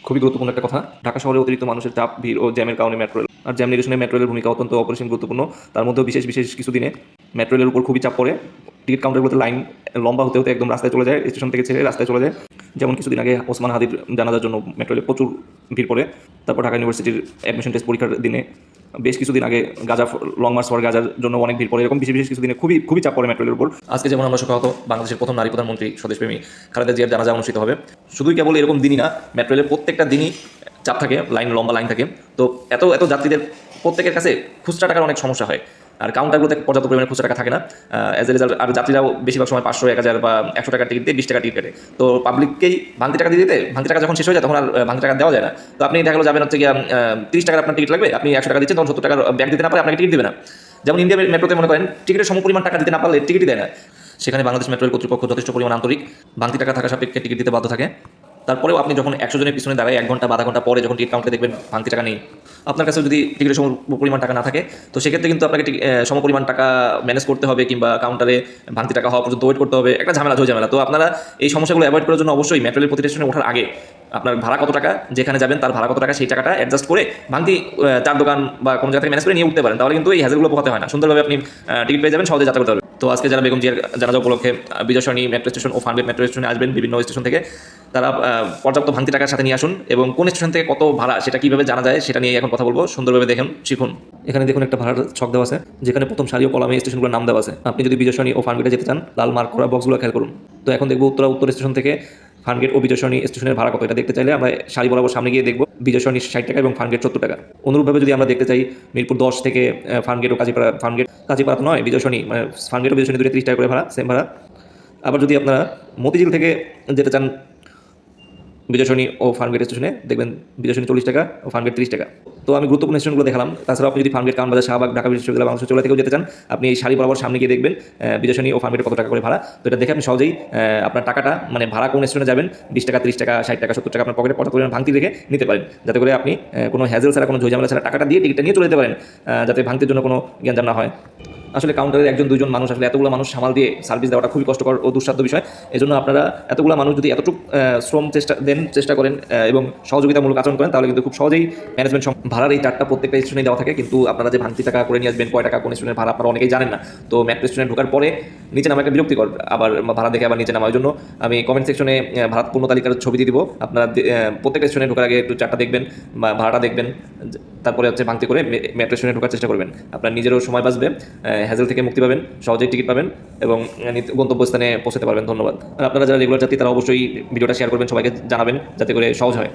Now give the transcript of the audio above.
খুবই গুরুত্বপূর্ণ একটা কথা। ঢাকা শহরে অতিরিক্ত মানুষের চাপ, ভিড় ও জ্যামের কারণে মেট্রো রেল আর জ্যাম নিরসনে মেট্রো রেলের ভূমিকা অত্যন্ত অপরিসীম গুরুত্বপূর্ণ। তার মধ্যেও বিশেষ বিশেষ কিছু দিনে মেট্রো রেলের উপর খুবই চাপ পড়ে। টিকিট কাউন্টারগুলোতে লাইন লম্বা হতে হতে একদম রাস্তায় চলে যায়, স্টেশন থেকে ছেড়ে রাস্তায় চলে যায়। যেমন কিছুদিন আগে ওসমান হাদির জানাজার জন্য মেট্রো রেলে প্রচুর ভিড় পড়ে। তারপর ঢাকা ইউনিভার্সিটির অ্যাডমিশন টেস্ট পরীক্ষার দিনে বেশ কিছুদিন আগে গাজা লং মার্চ ফর গাজার জন্য অনেক ভিড় পড়ে। এরকম বিশেষ বিশেষ কিছু দিনে খুবই খুবই চাপ পড়ে মেট্রো রেলের উপর। আজকে যেমন আমরা শোকাহত বাংলাদেশের প্রথম নারী প্রধানমন্ত্রী স্বদেশপ্রেমী খালেদা জিয়ার জানাজা অনুষ্ঠিত হবে। শুধুই কেবল এরকম দিনই না, মেট্রো রেলের প্রত্যেকটা দিনই চাপ থাকে, লম্বা লাইন থাকে। তো এত এত যাত্রীদের প্রত্যেকের কাছে খুচরা টাকার অনেক সমস্যা হয়, আর কাউন্টারগুলোতে পর্যাপ্ত পরিমাণে খুচরা টাকা থাকে না। অ্যাজ এ রেজাল্ট আর যাত্রীরাও বেশিরভাগ সময় 500, 1000 বা 100 টাকার টিকিট দিয়ে 20 টাকা টিকিট কাটে। তো পাবলিককেই ভাঙতি টাকা দিয়ে দিতে, ভাঙতি টাকা যখন শেষ হয়ে যায় তখন আর ভাঙতি টাকা দেওয়া যায় না। তো আপনি দেখা গেলো যাবেন হচ্ছে গিয়ে 30 টাকার আপনার টিকিট লাগবে, আপনি 100 টাকা দিচ্ছেন, তখন 70 টাকার ব্যাগ দিতে না পারে আপনাকে টিকিট দেবে না। যেমন ইন্ডিয়া মেট্রোতে মনে করেন টিকিটের সমপরিমাণ টাকা দিতে না পারলে টিকিটই দেয় না। সেখানে বাংলাদেশ মেট্রো রেল কর্তৃপক্ষ যথেষ্ট পরিমাণ আন্তরিক, ভাঙতি টাকা থাকা সাপেক্ষে টিকিট দিতে বাধ্য থাকে। তারপরেও আপনি যখন 100 জনের পিছনে দাঁড়ায় 1 ঘন্টা বা আধা ঘন্টা পরে যখন টিকিট কাউন্টারে দেখবেন ভাঙতি টাকা নেই, আপনার কাছে যদি টিকিটের সমপরিমাণ টাকা না থাকে, তো সেক্ষেত্রে কিন্তু আপনাকে সমপরিমাণ টাকা ম্যানেজ করতে হবে, কিংবা কাউন্টারে ভাঙতি টাকা হওয়া পর্যন্ত ওয়েট করতে হবে, একটা ঝামেলা। তো আপনারা এই সমস্যাগুলো অ্যাভয়েড করার জন্য অবশ্যই মেট্রো রেল প্রতিটা স্টেশনে ওঠার আগে আপনার ভাড়া কত টাকা, যেখানে যাবেন তার ভাড়া কত টাকা, সেই টাকাটা অ্যাডজাস্ট করে ভাঙতি চার দোকান বা কোনো জায়গা থেকে ম্যানেজ করে নিয়ে উঠতে পারেন। তাহলে কিন্তু এই হ্যাজেলগুলো পোহাতে হয় না, সুন্দরভাবে আপনি টিকিট পেয়ে যাবেন, সহজে যাত্রা করতে পারবেন। তো আজকে যারা বেগম জিয়ার জানাজা উপলক্ষে বিজয় সরণি মেট্রো স্টেশন ও ফার্মগেট মেট্রো স্টেশনে আসবেন বিভিন্ন স্টেশন থেকে, তারা পর্যাপ্ত ভাঙতি টাকার সাথে নিয়ে আসুন, এবং কোন স্টেশন থেকে কত ভাড়া সেটা কীভাবে জানা যায় সেটা নিয়ে এখন কথা বলবো। সুন্দরভাবে দেখুন, শিখুন। এখানে দেখুন একটা ভাড়ার ছক দেওয়া আছে, যেখানে প্রথম সারি ও কলামে স্টেশনগুলোর নাম দেওয়া আছে। আপনি যদি বিজয় সরণি ও ফার্মগেটে যেতে চান, লাল মার্ক করা বক্সগুলো খেয়াল করুন। তো এখন দেখবো উত্তর স্টেশন থেকে ফার্মগেট ও বিজয় সরণি স্টেশনের ভাড়া কত। এটা দেখতে চাইলে আমরা সারি বরাবর সামনে গিয়ে দেখবো বিজয় সরণি 60 টাকা এবং ফার্মগেট 70 টাকা। অনুরূপভাবে যদি আমরা দেখতে চাই মিরপুর 10 থেকে ফার্মগেট ও কাজীপাড়া নয়, বিজয় সরণি মানে ফার্মগেট ও বিজয় সরণি 30 টাকা করে ভাড়া, সেম ভাড়া। আবার যদি আপনারা মতিঝিল থেকে যেতে চান বিজয় সরণি ও ফার্মগেট স্টেশনে, দেখবেন বিজয় সরণি 40 টাকা ও ফার্মগেট 30 টাকা। তো আমি গুরুত্বপূর্ণ স্টেশনগুলো দেখালাম। তাছাড়া আপনি যদি ফার্মগেট, কারণবাজার, শাহবাগ, ঢাকা বিশ্ববিদ্যালয়, বাংলাদেশ চলে থেকেও যেতে চান, আপনি এই সারি বরাবর সামনে গিয়ে দেখবেন বিজয় সরণি ও ফার্মগেট কত টাকা করে ভাড়া। তো এটা দেখে আপনি সহজেই আপনার টাকাটা, মানে ভাড়া কোন স্টেশনে যাবেন, 20 টাকা, 30 টাকা, 60 টাকা, 70 টাকা আপনার পকেটে পর্যাপ্ত পরিমাণ ভাঙতি রেখে নিতে পারেন, যাতে করে আপনি কোনো হ্যাজেল ছাড়া, কোনো ঝামেলা ছাড়া টাকাটা দিয়ে টিকিটটা নিয়ে চলে যেতে পারেন, যাতে ভাঙতির জন্য কোনো জ্ঞান না হয়। আসলে কাউন্টারের 1-2 জন মানুষ, আসলে এতগুলো মানুষ সামাল দিয়ে সার্ভিস দেওয়াটা খুবই কষ্টকর ও দুঃসাধ্য বিষয়। এজন্য আপনারা এতগুলো মানুষ যদি এতটুকু শ্রম চেষ্টা করেন এবং সহযোগিতামূলক আচরণ করেন, তাহলে কিন্তু খুব সহজেই ম্যানেজমেন্ট ভাড়ার এই চার্টটা প্রত্যেকটা স্টেশনে দেওয়া থাকে। কিন্তু আপনারা যে ভাঙতি টাকা করে নিয়ে আসবেন, কয় টাকা কোন স্টেশনের ভাড়া, আপনারা অনেকেই জানেন না। তো মেট্রো স্টেশনে ঢোকার পরে নিচে নামা একটা বিরক্তিকর, আবার ভাড়া দেখে আবার নিচে নামা। ওই জন্য আমি কমেন্ট সেকশনে ভাড়া পূর্ণ তালিকার ছবি দিয়ে দিব। আপনারা প্রত্যেকটা স্টেশনে ঢোকার আগে একটু চার্টটা দেখবেন বা ভাড়াটা দেখবেন, তারপরে হচ্ছে ভাঙতি করে মেট্রো স্টেশনে ঢোকার চেষ্টা করবেন। আপনার নিজেরও সময় বাঁচবে, হ্যাজেল থেকে মুক্তি পাবেন, সহজেই টিকিট পাবেন এবং গন্তব্যস্থানে পৌঁছতে পারবেন। ধন্যবাদ। আর আপনারা যারা রেগুলার যাত্রী, তারা অবশ্যই ভিডিওটা শেয়ার করবেন, সবাইকে জানাবেন, যাতে করে সহজ হয়।